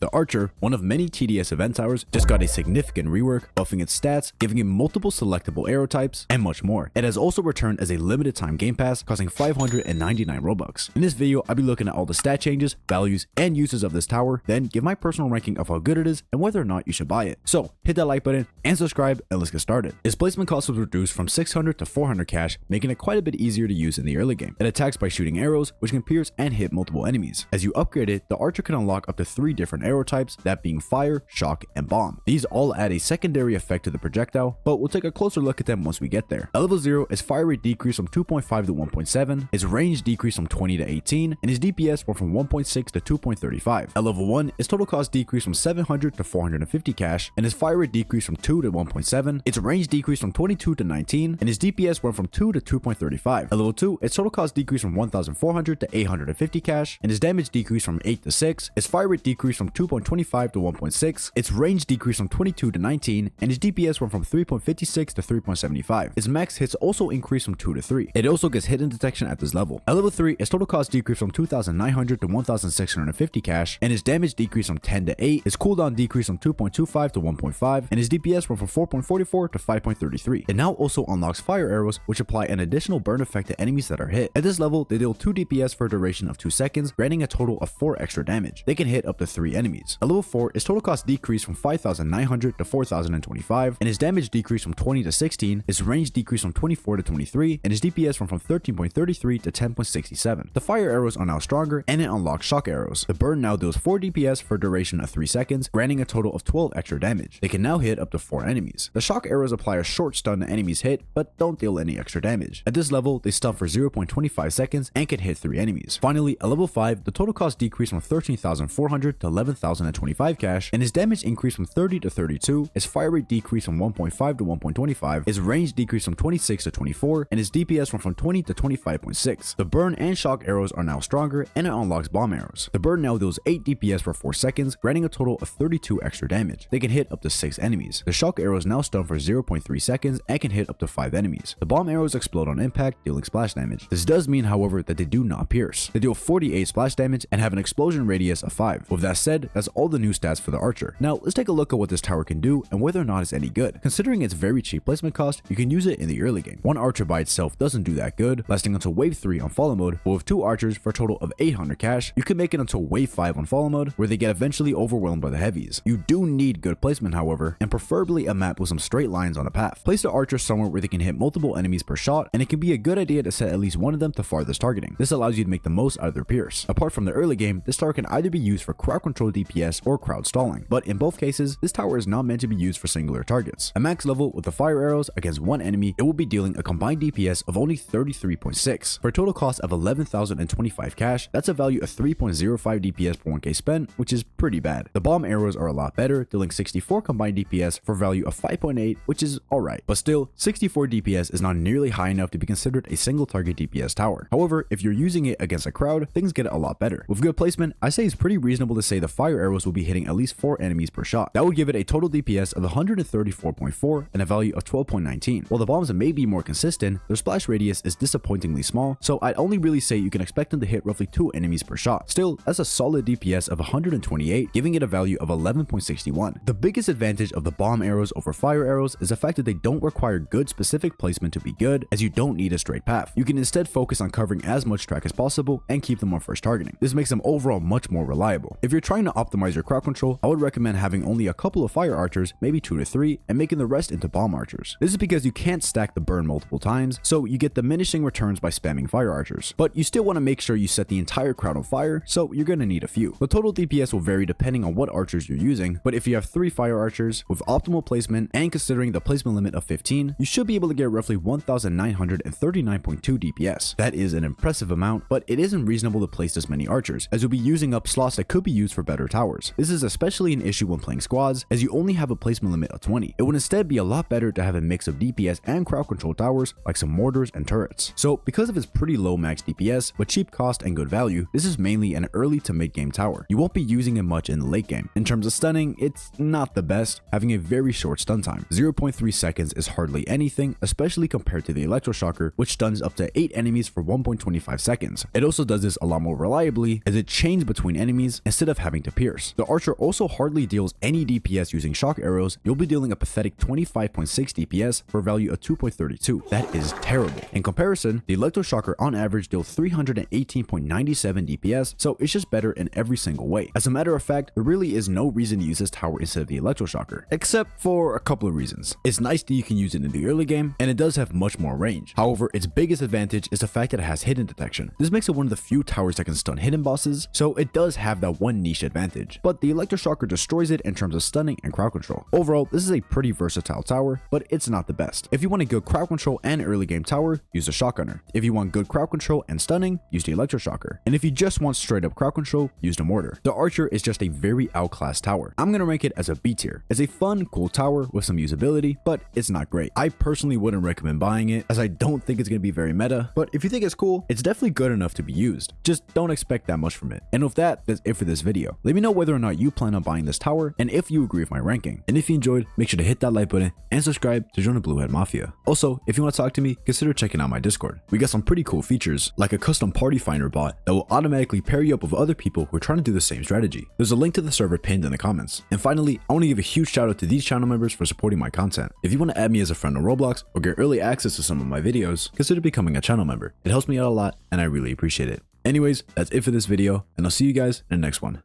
The Archer, one of many TDS event towers, just got a significant rework, buffing its stats, giving it multiple selectable arrow types, and much more. It has also returned as a limited time game pass, costing 599 Robux. In this video, I'll be looking at all the stat changes, values, and uses of this tower, then give my personal ranking of how good it is and whether or not you should buy it. So hit that like button and subscribe, and let's get started. Its placement cost was reduced from 600 to 400 cash, making it quite a bit easier to use in the early game. It attacks by shooting arrows, which can pierce and hit multiple enemies. As you upgrade it, the Archer can unlock up to 3 different arrow types, that being fire, shock, and bomb. These all add a secondary effect to the projectile, but we'll take a closer look at them once we get there. At level 0, its fire rate decreased from 2.5 to 1.7, its range decreased from 20 to 18, and its DPS went from 1.6 to 2.35. At level 1, its total cost decreased from 700 to 450 cash, and its fire rate decreased from 2 to 1.7, its range decreased from 22 to 19, and its DPS went from 2 to 2.35. At level 2, its total cost decreased from 1,400 to 850 cash, and its damage decreased from 8 to 6, its fire rate decreased from 2.25 to 1.6, its range decreased from 22 to 19, and its DPS went from 3.56 to 3.75. Its max hits also increased from 2 to 3. It also gets hidden detection at this level. At level 3, its total cost decreased from 2,900 to 1,650 cash, and its damage decreased from 10 to 8, its cooldown decreased from 2.25 to 1.5, and its DPS went from 4.44 to 5.33. It now also unlocks fire arrows, which apply an additional burn effect to enemies that are hit. At this level, they deal 2 DPS for a duration of 2 seconds, granting a total of 4 extra damage. They can hit up to 3 enemies. At level 4, its total cost decreased from 5,900 to 4,025, and its damage decreased from 20 to 16, its range decreased from 24 to 23, and its DPS went from 13.33 to 10.67. The fire arrows are now stronger, and it unlocks shock arrows. The burn now deals 4 DPS for a duration of 3 seconds, granting a total of 12 extra damage. They can now hit up to 4 enemies. The shock arrows apply a short stun to enemies hit, but don't deal any extra damage. At this level, they stun for 0.25 seconds and can hit 3 enemies. Finally, at level 5, the total cost decreased from 13,400 to 11,025 cash, and its damage increased from 30 to 32, its fire rate decreased from 1.5 to 1.25, its range decreased from 26 to 24, and its DPS went from 20 to 25.6. The burn and shock arrows are now stronger, and it unlocks bomb arrows. The burn now deals 8 DPS for 4 seconds, granting a total of 32 extra damage. They can hit up to 6 enemies. The shock arrows now stun for 0.3 seconds and can hit up to 5 enemies. The bomb arrows explode on impact, dealing splash damage. This does mean, however, that they do not pierce. They deal 48 splash damage and have an explosion radius of 5. With that said, that's all the new stats for the Archer. Now, let's take a look at what this tower can do and whether or not it's any good. Considering its very cheap placement cost, you can use it in the early game. One Archer by itself doesn't do that good, lasting until wave 3 on follow mode, but with 2 Archers for a total of 800 cash, you can make it until wave 5 on follow mode, where they get eventually overwhelmed by the heavies. You do need good placement, however, and preferably a map with some straight lines on a path. Place the Archer somewhere where they can hit multiple enemies per shot, and it can be a good idea to set at least one of them to farthest targeting. This allows you to make the most out of their pierce. Apart from the early game, this tower can either be used for crowd control DPS or crowd stalling, but in both cases, this tower is not meant to be used for singular targets. At max level, with the fire arrows against one enemy, it will be dealing a combined DPS of only 33.6. For a total cost of 11,025 cash, that's a value of 3.05 DPS per 1k spent, which is pretty bad. The bomb arrows are a lot better, dealing 64 combined DPS for a value of 5.8, which is alright. But still, 64 DPS is not nearly high enough to be considered a single target DPS tower. However, if you're using it against a crowd, things get a lot better. With good placement, I say it's pretty reasonable to say the fire arrows will be hitting at least 4 enemies per shot. That would give it a total DPS of 134.4 and a value of 12.19. While the bombs may be more consistent, their splash radius is disappointingly small, so I'd only really say you can expect them to hit roughly 2 enemies per shot. Still, that's a solid DPS of 128, giving it a value of 11.61. The biggest advantage of the bomb arrows over fire arrows is the fact that they don't require good specific placement to be good, as you don't need a straight path. You can instead focus on covering as much track as possible and keep them on first targeting. This makes them overall much more reliable. If you're trying to optimize your crowd control, I would recommend having only a couple of fire archers, maybe 2 to 3, and making the rest into bomb archers. This is because you can't stack the burn multiple times, so you get diminishing returns by spamming fire archers. But you still want to make sure you set the entire crowd on fire, so you're going to need a few. The total DPS will vary depending on what archers you're using, but if you have 3 fire archers with optimal placement and considering the placement limit of 15, you should be able to get roughly 1,939.2 DPS. That is an impressive amount, but it isn't reasonable to place this many archers, as you'll be using up slots that could be used for better towers. This is especially an issue when playing squads, as you only have a placement limit of 20. It would instead be a lot better to have a mix of DPS and crowd control towers, like some mortars and turrets. So because of its pretty low max DPS, but cheap cost and good value, this is mainly an early to mid game tower. You won't be using it much in the late game. In terms of stunning, it's not the best, having a very short stun time. 0.3 seconds is hardly anything, especially compared to the electroshocker, which stuns up to 8 enemies for 1.25 seconds. It also does this a lot more reliably, as it chains between enemies instead of having to pierce. The archer also hardly deals any DPS using shock arrows. You'll be dealing a pathetic 25.6 DPS for a value of 2.32. That is terrible. In comparison, the electroshocker on average deals 318.97 DPS, so it's just better in every single way. As a matter of fact, there really is no reason to use this tower instead of the electroshocker, except for a couple of reasons. It's nice that you can use it in the early game, and it does have much more range. However, its biggest advantage is the fact that it has hidden detection. This makes it one of the few towers that can stun hidden bosses, so it does have that one niche advantage. But the electroshocker destroys it in terms of stunning and crowd control. Overall, this is a pretty versatile tower, but it's not the best. If you want a good crowd control and early game tower, use the shotgunner. If you want good crowd control and stunning, use the electroshocker. And if you just want straight up crowd control, use the mortar. The archer is just a very outclassed tower. I'm gonna rank it as a B tier. It's a fun, cool tower with some usability, but it's not great. I personally wouldn't recommend buying it, as I don't think it's gonna be very meta, but if you think it's cool, it's definitely good enough to be used. Just don't expect that much from it. And with that, that's it for this video. Let me know whether or not you plan on buying this tower, and if you agree with my ranking. And if you enjoyed, make sure to hit that like button and subscribe to join the Blue Head Mafia. Also, if you want to talk to me, consider checking out my Discord. We got some pretty cool features, like a custom party finder bot that will automatically pair you up with other people who are trying to do the same strategy. There's a link to the server pinned in the comments. And finally, I want to give a huge shout out to these channel members for supporting my content. If you want to add me as a friend on Roblox or get early access to some of my videos, consider becoming a channel member. It helps me out a lot and I really appreciate it. Anyways, that's it for this video, and I'll see you guys in the next one.